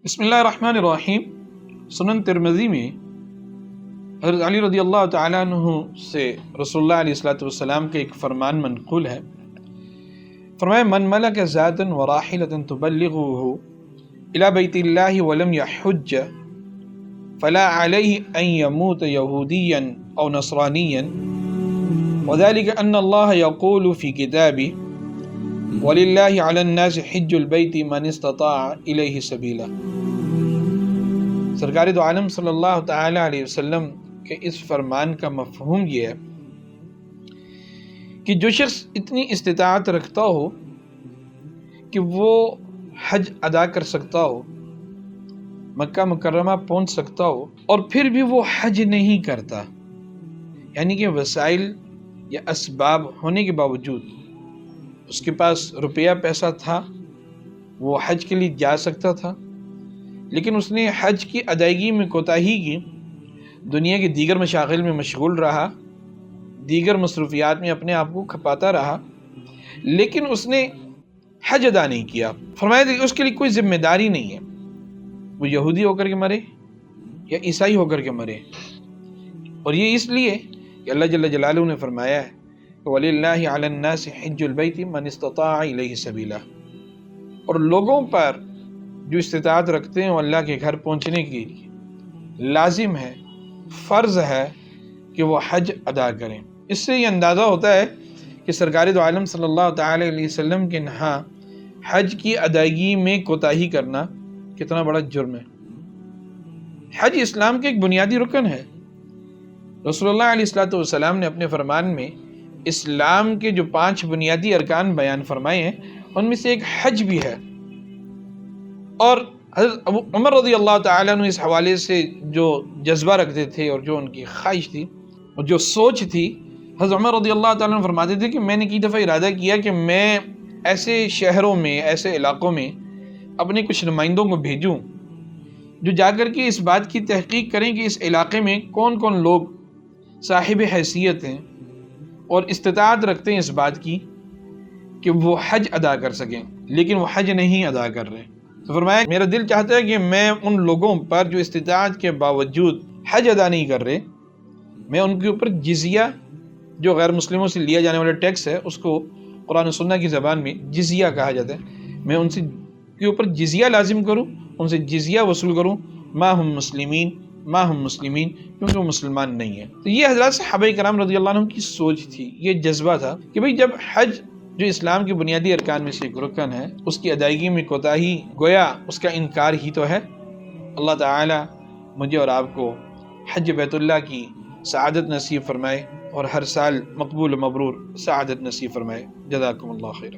بسم اللہ الرحمن الرحیم۔ سنن ترمذی میں حضرت علی رضی اللہ تعالیٰ عنہ سے رسول اللہ علیہ السلام کے ایک فرمان منقول ہے۔ فرمایا من ملک ذاتا وراحلة تبلغه الى بیت اللہ ولم یحج فلا علیہ ان یموت یہودیا او نصرانیا وذلك ان اللہ یقول فی کتابہ وَلِلَّهِ عَلَى النَّاسِ حِجُّ الْبَيْتِ مَنِ اسْتَطَاعَ إِلَيْهِ سَبِيلًا۔ سرکار دو عالم صلی اللہ تعالی علیہ وسلم کے اس فرمان کا مفہوم یہ ہے کہ جو شخص اتنی استطاعت رکھتا ہو کہ وہ حج ادا کر سکتا ہو، مکہ مکرمہ پہنچ سکتا ہو، اور پھر بھی وہ حج نہیں کرتا، یعنی کہ وسائل یا اسباب ہونے کے باوجود اس کے پاس روپیہ پیسہ تھا، وہ حج کے لیے جا سکتا تھا، لیکن اس نے حج کی ادائیگی میں کوتاہی کی، دنیا کے دیگر مشاغل میں مشغول رہا، دیگر مصروفیات میں اپنے آپ کو کھپاتا رہا، لیکن اس نے حج ادا نہیں کیا۔ فرمایا کہ اس کے لیے کوئی ذمہ داری نہیں ہے، وہ یہودی ہو کر کے مرے یا عیسائی ہو کر کے مرے، اور یہ اس لیے کہ اللہ جل جلالہ نے فرمایا ہے وَلِلَّهِ عَلَى النَّاسِ حِجُّ الْبَيْتِ مَنِ اسْتَطَاعَ إِلَيْهِ سَبِيلًا، اور لوگوں پر جو استطاعت رکھتے ہیں وہ اللہ کے گھر پہنچنے کے لیے لازم ہے، فرض ہے کہ وہ حج ادا کریں۔ اس سے یہ اندازہ ہوتا ہے کہ سرکار دو عالم صلی اللہ تعالی علیہ وسلم کے ہاں حج کی ادائیگی میں کوتاہی کرنا کتنا بڑا جرم ہے۔ حج اسلام کے ایک بنیادی رکن ہے۔ رسول اللہ علیہ السلام نے اپنے فرمان میں اسلام کے جو 5 بنیادی ارکان بیان فرمائے ہیں ان میں سے ایک حج بھی ہے، اور حضرت عمر رضی اللہ تعالیٰ عنہ اس حوالے سے جو جذبہ رکھتے تھے اور جو ان کی خواہش تھی اور جو سوچ تھی، حضرت عمر رضی اللہ تعالیٰ عنہ فرماتے تھے کہ میں نے کئی دفعہ ارادہ کیا کہ میں ایسے شہروں میں، ایسے علاقوں میں اپنے کچھ نمائندوں کو بھیجوں جو جا کر کے اس بات کی تحقیق کریں کہ اس علاقے میں کون کون لوگ صاحب حیثیت ہیں اور استطاعت رکھتے ہیں اس بات کی کہ وہ حج ادا کر سکیں، لیکن وہ حج نہیں ادا کر رہے۔ تو فرمایا میرا دل چاہتا ہے کہ میں ان لوگوں پر جو استطاعت کے باوجود حج ادا نہیں کر رہے، میں ان کے اوپر جزیہ، جو غیر مسلموں سے لیا جانے والا ٹیکس ہے، اس کو قرآن و سنہ کی زبان میں جزیہ کہا جاتا ہے، میں ان سے کے اوپر جزیہ لازم کروں، ان سے جزیہ وصول کروں، ما ہم مسلمین، کیونکہ وہ مسلمان نہیں ہیں۔ تو یہ حضرات صحابہ کرام رضی اللہ عنہم کی سوچ تھی، یہ جذبہ تھا کہ بھئی جب حج جو اسلام کے بنیادی ارکان میں سے ایک رکن ہے، اس کی ادائیگی میں کوتاہی گویا اس کا انکار ہی تو ہے۔ اللہ تعالی مجھے اور آپ کو حج بیت اللہ کی سعادت نصیب فرمائے اور ہر سال مقبول و مبرور سعادت نصیب فرمائے۔ جزاکم اللہ خیرا۔